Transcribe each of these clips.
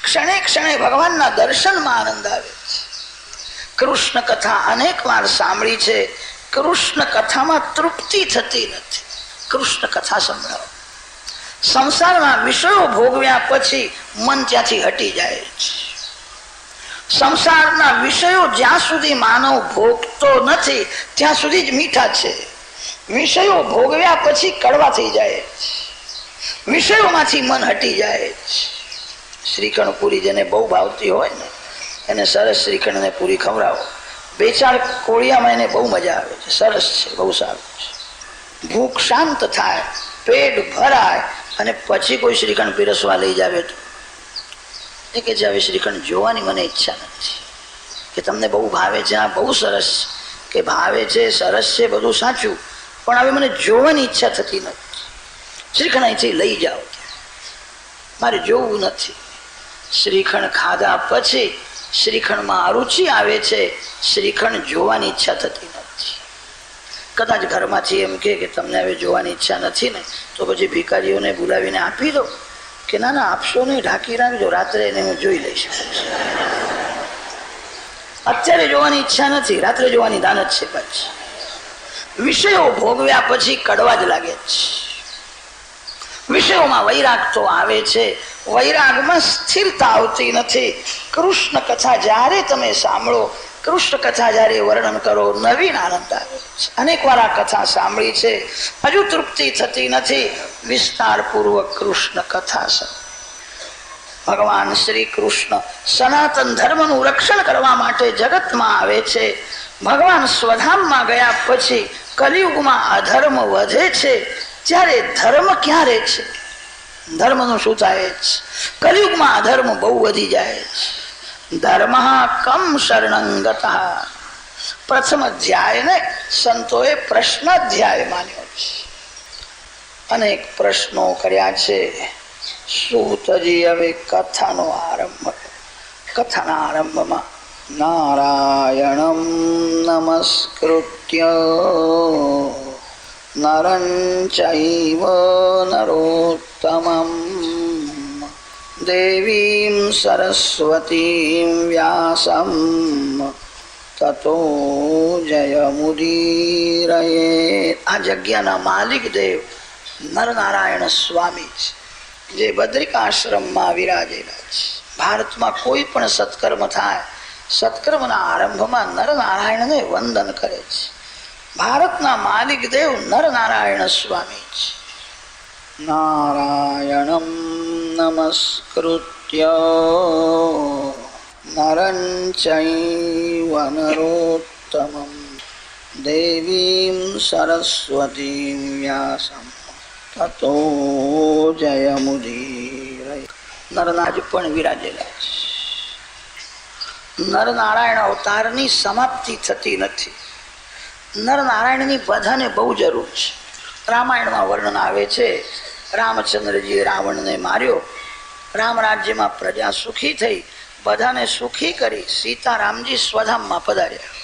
ક્ષણે ક્ષણે ભગવાનના દર્શનમાં આનંદ આવે છે. કૃષ્ણ કથા અનેક વાર સાંભળી છે. કૃષ્ણ કથામાં તૃપ્તિ થતી નથી. કૃષ્ણ કથા સંભળાવો. સંસારના વિષયો ભોગવ્યા પછી મન ત્યાંથી હટી જાય છે. સંસારના વિષયો જ્યાં સુધી માનવ ભોગતો નથી ત્યાં સુધી જ મીઠા છે. વિષયો ભોગવ્યા પછી કડવા થઈ જાય છે. વિષયોમાંથી મન હટી જાય છે. શ્રીખંડ પૂરી જેને બહુ ભાવતી હોય ને એને સરસ શ્રીખંડ ને પૂરી ખવડાવો. 2-4 કોળિયામાં એને બહુ મજા આવે છે. સરસ છે, બહુ સારું છે. ભૂખ શાંત થાય, પેટ ભરાય અને પછી કોઈ શ્રીખંડ પીરસવા લઈ જાવે તો એ કે હવે શ્રીખંડ જોવાની મને ઈચ્છા નથી. કે તમને બહુ ભાવે છે, આ બહુ સરસ કે ભાવે છે, સરસ છે, બધું સાચું, પણ હવે મને જોવાની ઈચ્છા થતી નથી. શ્રીખંડ અહીંથી લઈ જાઓ, મારે જોવું નથી. શ્રીખંડ ખાધા પછી શ્રીખંડમાં અરુચિ આવે છે. શ્રીખંડ જોવાની ઈચ્છા થતી નથી. કદાચ ઘરમાંથી એમ કે તમને હવે જોવાની ઈચ્છા નથી ને તો પછી ભિખારીઓને બોલાવીને આપી દો. કે ના ના આપશો નહીં, ઢાંકી રાખજો, રાત્રે એને હું જોઈ લઈશ. અત્યારે જોવાની ઈચ્છા નથી, રાત્રે જોવાની દાનત છે. પછી વિષયો ભોગવ્યા પછી કડવા જ લાગે છે. વિષયોમાં વૈરાગ તો આવે છે, વૈરાગમાં સ્થિરતા આવતી નથી. કૃષ્ણ કથા જ્યારે તમે સાંભળો, કૃષ્ણ કથા જ્યારે વર્ણન કરો, નવીન આનંદ આવે છે. અનેક વાર આ કથા સાંભળી છે, હજુ તૃપ્તિ થતી નથી. વિસ્તારપૂર્વક કૃષ્ણ કથા છે. ભગવાન શ્રી કૃષ્ણ સનાતન ધર્મનું રક્ષણ કરવા માટે જગતમાં આવે છે. ભગવાન સ્વધામમાં ગયા પછી કલિયુગમાં અધર્મ વધે છે. ત્યારે ધર્મ ક્યાં રહે છે? ધર્મનું શું થાય છે? કલિયુગમાં અધર્મ બહુ વધી જાય છે. ધર્મ કમ શરણંગત. પ્રથમ અધ્યાયને સંતોએ પ્રશ્ન અધ્યાય માન્યો છે. અનેક પ્રશ્નો કર્યા છે. સૂતજી હવે કથાનો આરંભ. કથાના આરંભમાં નારાયણમ નમસ્કૃત્ય નરં ચૈવ નરોત્તમં દેવીમ સરસ્વતીમ વ્યાસમ તતો જયમુદીરયે. આ જગ્યાના માલિક દેવ નરનારાયણ સ્વામી છે, જે બદ્રિકાશ્રમમાં વિરાજેલા છે. ભારતમાં કોઈ પણ સત્કર્મ થાય, સત્કર્મના આરંભમાં નરનારાયણને વંદન કરે છે. ભારતના માલિક દેવ નરનારાયણ સ્વામી છે. નારાયણમ નમસ્કૃત્ય નરં ચૈવ નરોત્તમં દેવીમ સરસ્વતીમ વ્યાસમ તતો જયમુદીરયે. નરનાજ પણ વિરાજેલા છે. નરનારાયણ અવતારની સમાપ્તિ થતી નથી. નરનારાયણની બધાને બહુ જરૂર છે. રામાયણમાં વર્ણન આવે છે, રામચંદ્રજીએ રાવણને માર્યો, રામ રાજ્યમાં પ્રજા સુખી થઈ, બધાને સુખી કરી. સીતારામજી સ્વધામમાં પધાર્યા.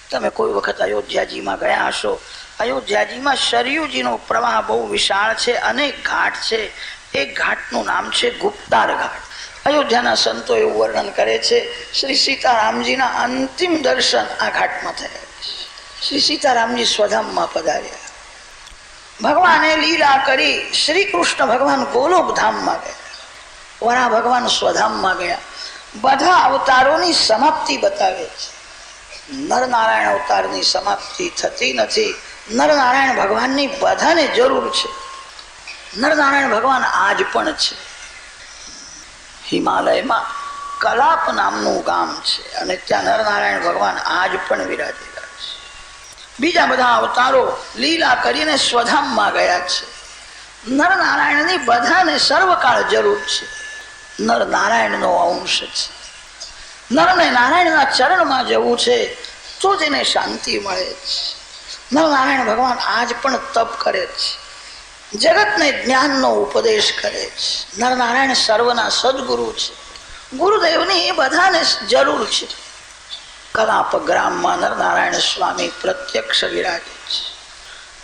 તમે કોઈ વખત અયોધ્યાજીમાં ગયા હશો. અયોધ્યાજીમાં સરયુજીનો પ્રવાહ બહુ વિશાળ છે, અનેક ઘાટ છે. એક ઘાટનું નામ છે ગુપ્તાર ઘાટ. અયોધ્યાના સંતો એવું વર્ણન કરે છે, શ્રી સીતારામજીના અંતિમ દર્શન આ ઘાટમાં થયા. શ્રી સીતારામજી સ્વધામમાં પધાર્યા. ભગવાને લીલા કરી. શ્રી કૃષ્ણ ભગવાન ગોલોકધામમાં ગયા, વરા ભગવાન સ્વધામમાં ગયા. બધા અવતારોની સમાપ્તિ બતાવે છે. નરનારાયણ અવતારની સમાપ્તિ થતી નથી. નરનારાયણ ભગવાનની બધાને જરૂર છે. નરનારાયણ ભગવાન આજ પણ છે. હિમાલયમાં કલાપ નામનું ગામ છે અને ત્યાં નરનારાયણ ભગવાન આજ પણ વિરાજેલા છે. બીજા બધા અવતારો લીલા કરીને સ્વધામમાં ગયા છે. નરનારાયણની બધાને સર્વકાળ જરૂર છે. નરનારાયણનો અંશ છે. નરને નારાયણના ચરણમાં જવું છે તો તેને શાંતિ મળે છે. નરનારાયણ ભગવાન આજ પણ તપ કરે છે, જગતને જ્ઞાનનો ઉપદેશ કરે છે. નરનારાયણ સર્વના સદગુરુ છે. ગુરુદેવની એ બધાને જરૂર છે. કલાપ ગ્રામમાં નરનારાયણ સ્વામી પ્રત્યક્ષ વિરાજે છે.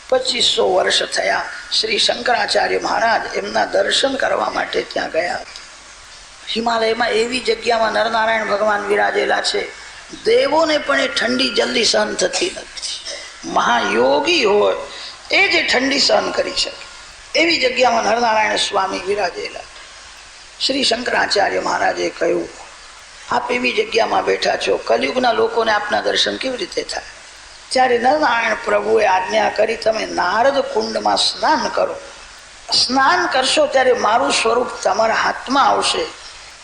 2500 વર્ષ થયા. શ્રી શંકરાચાર્ય મહારાજ એમના દર્શન કરવા માટે ત્યાં ગયા. હિમાલયમાં એવી જગ્યામાં નરનારાયણ ભગવાન વિરાજેલા છે, દેવોને પણ એ ઠંડી જલ્દી સહન થતી નથી. મહાયોગી હોય એ જે ઠંડી સહન કરી શકે એવી જગ્યામાં નરનારાયણ સ્વામી વિરાજેલા. શ્રી શંકરાચાર્ય મહારાજે કહ્યું, આપ એવી જગ્યામાં બેઠા છો, કલયુગના લોકોને આપના દર્શન કેવી રીતે થાય? ત્યારે નરનારાયણ પ્રભુએ આજ્ઞા કરી, તમે નારદ કુંડમાં સ્નાન કરો. સ્નાન કરશો ત્યારે મારું સ્વરૂપ તમારા હાથમાં આવશે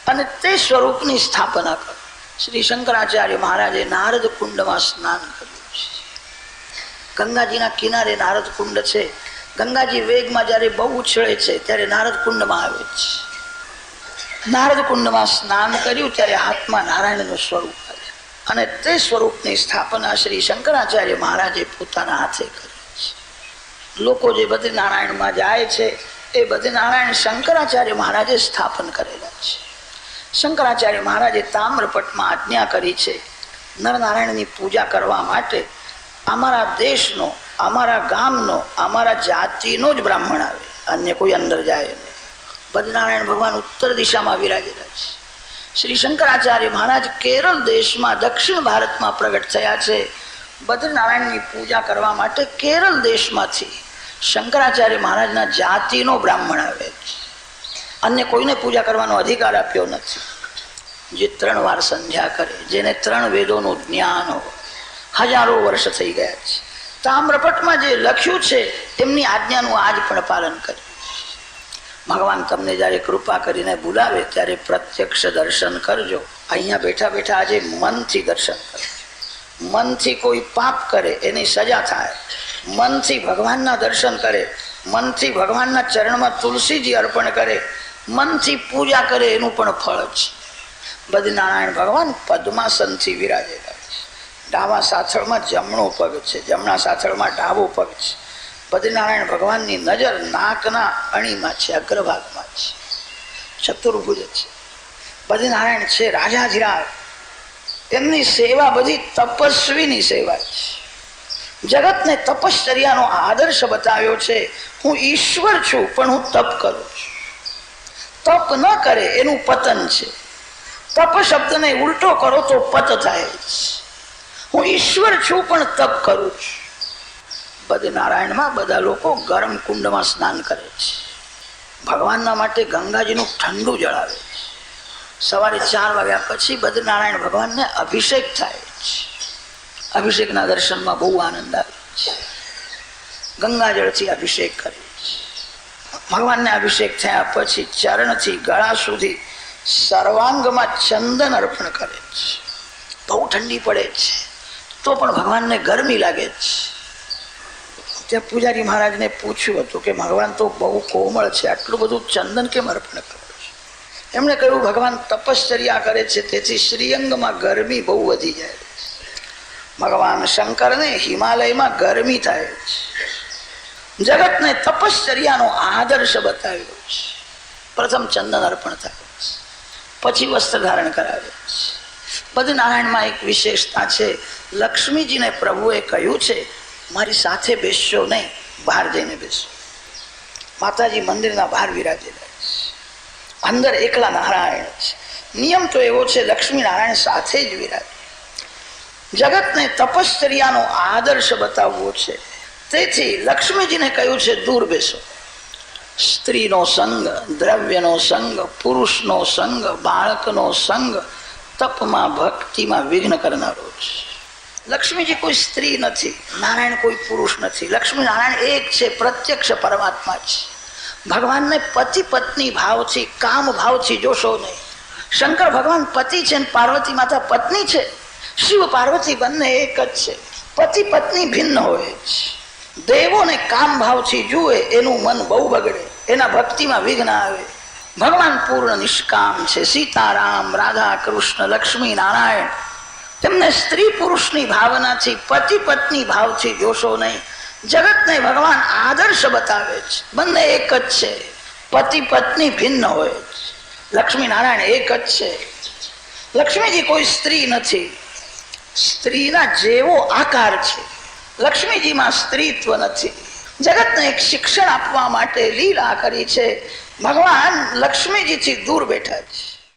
અને તે સ્વરૂપની સ્થાપના કરો. શ્રી શંકરાચાર્ય મહારાજે નારદ કુંડમાં સ્નાન કર્યું છે. ગંગાજીના કિનારે નારદ કુંડ છે. ગંગાજી વેગમાં જ્યારે બહુ ઉછળે છે ત્યારે નારદ કુંડમાં આવે છે. નારદ કુંડમાં સ્નાન કર્યું ત્યારે હાથમાં નારાયણનું સ્વરૂપ આવે અને તે સ્વરૂપની સ્થાપના શ્રી શંકરાચાર્ય મહારાજે પોતાના હાથે કરી છે. લોકો જે બદ્રીનારાયણમાં જાય છે એ બદ્રીનારાયણ શંકરાચાર્ય મહારાજે સ્થાપન કરેલા છે. શંકરાચાર્ય મહારાજે તામ્રપટમાં આજ્ઞા કરી છે, નરનારાયણની પૂજા કરવા માટે અમારા દેશનો, અમારા ગામનો, અમારા જાતિનો જ બ્રાહ્મણ આવે, અન્ય કોઈ અંદર જાય નહીં. બદ્રીનારાયણ ભગવાન ઉત્તર દિશામાં વિરાજેલા છે. શ્રી શંકરાચાર્ય મહારાજ કેરળ દેશમાં, દક્ષિણ ભારતમાં પ્રગટ થયા છે. બદ્રીનારાયણની પૂજા કરવા માટે કેરળ દેશમાંથી શંકરાચાર્ય મહારાજના જાતિનો બ્રાહ્મણ આવે છે. અન્ય કોઈને પૂજા કરવાનો અધિકાર આપ્યો નથી. જે 3 વાર સંધ્યા કરે, જેને 3 વેદોનું જ્ઞાન હોય, હજારો વર્ષ થઈ ગયા છે. તામ્રપટમાં જે લખ્યું છે એમની આજ્ઞાનું આજ પણ પાલન કર્યું. ભગવાન તમને જ્યારે કૃપા કરીને બોલાવે ત્યારે પ્રત્યક્ષ દર્શન કરજો. અહીંયા બેઠા બેઠા આજે મનથી દર્શન કરજો. મનથી કોઈ પાપ કરે એની સજા થાય. મનથી ભગવાનના દર્શન કરે, મનથી ભગવાનના ચરણમાં તુલસીજી અર્પણ કરે, મનથી પૂજા કરે, એનું પણ ફળ છે. બદ્રીનારાયણ ભગવાન પદ્માસનથી વિરાજેલા છે. ડાબા સાથળમાં જમણો પગ છે, જમણા સાથળમાં ડાબો પગ છે. બદ્રીનારાયણ ભગવાનની નજર નાકના અણીમાં છે, અગ્રભાગમાં છે, ચતુર્ભુજ છે. બદ્રીનારાયણ છે રાજાધિરાજ. એમની સેવા બધી તપસ્વીની સેવા છે. જગતને તપશ્ચર્યાનો આદર્શ બતાવ્યો છે. હું ઈશ્વર છું પણ હું તપ કરું છું. તપ ન કરે એનું પતન છે. તપ શબ્દને ઉલટો કરો તો પત થાય છે. હું ઈશ્વર છું પણ તપ કરું છું. બદ્રીનારાયણમાં બધા લોકો ગરમ કુંડમાં સ્નાન કરે છે. ભગવાનના માટે ગંગાજીનું ઠંડુ જળ આવે છે. સવારે 4 વાગ્યા પછી બદ્રીનારાયણ ભગવાનને અભિષેક થાય છે. અભિષેકના દર્શનમાં બહુ આનંદ આવે છે. ગંગાજળથી અભિષેક કરે છે. ભગવાનને અભિષેક થયા પછી ચરણથી ગળા સુધી સર્વાંગમાં ચંદન અર્પણ કરે છે. બહુ ઠંડી પડે છે તો પણ ભગવાનને ગરમી લાગે છે. ત્યાં પૂજારી મહારાજને પૂછ્યું હતું કે ભગવાન તો બહુ કોમળ છે, આટલું બધું ચંદન કેમ અર્પણ કરો છો? એમણે કહ્યું, ભગવાન તપશ્ચર્યા કરે છે તેથી શ્રીઅંગમાં ગરમી બહુ વધી જાય. ભગવાન શંકરને હિમાલયમાં ગરમી થાય છે. જગતને તપશ્ચર્યાનો આદર્શ બતાવ્યો છે. પ્રથમ ચંદન અર્પણ થાય છે, પછી વસ્ત્ર ધારણ કરાવે છે. બદ્રીનારાયણમાં એક વિશેષતા છે. લક્ષ્મીજીને પ્રભુએ કહ્યું છે, મારી સાથે બેસશો નહીં, બહાર જઈને બેસો. માતાજી મંદિરના બહાર વિરાજેલા છે, અંદર એકલા નારાયણ છે. નિયમ તો એવો છે, લક્ષ્મી નારાયણ સાથે જ વિરાજે. જગતને તપશ્ચર્યાનો આદર્શ બતાવવો છે. તેથી લક્ષ્મીજીને કહ્યું છે, દૂર બેસો. સ્ત્રીનો સંગ, દ્રવ્યનો સંગ, પુરુષનો સંગ, બાળકનો સંગ તપમાં, ભક્તિમાં વિઘ્ન કરનારો છે. લક્ષ્મીજી કોઈ સ્ત્રી નથી, નારાયણ કોઈ પુરુષ નથી. લક્ષ્મી નારાયણ એક છે, પ્રત્યક્ષ પરમાત્મા છે. ભગવાનને પતિ પત્ની ભાવથી, કામ ભાવથી જોશો નહીં. શંકર ભગવાન પતિ છે અને પાર્વતી માતા પત્ની છે. શિવ પાર્વતી બંને એક જ છે. પતિ પત્ની ભિન્ન હોય છે. દેવોને કામ ભાવથી જુએ એનું મન બહુ બગડે, એના ભક્તિમાં વિઘ્ન આવે. ભગવાન પૂર્ણ નિષ્કામ છે. સીતારામ, રાધા કૃષ્ણ, લક્ષ્મી નારાયણ તેમને સ્ત્રી પુરુષની ભાવનાથી, પતિ પત્ની ભાવથી જોશો નહીં. જગતને ભગવાન આદર્શ બતાવે છે. બંને એક જ છે. પતિ પત્ની ભિન્ન હોય છે. લક્ષ્મી નારાયણ એક જ છે. લક્ષ્મીજી કોઈ સ્ત્રી નથી, સ્ત્રીના જેવો આકાર છે. લક્ષ્મીજીમાં સ્ત્રીત્વ નથી. જગતને એક શિક્ષણ આપવા માટે લીલા કરી છે. ભગવાન લક્ષ્મીજીથી દૂર બેઠા છે.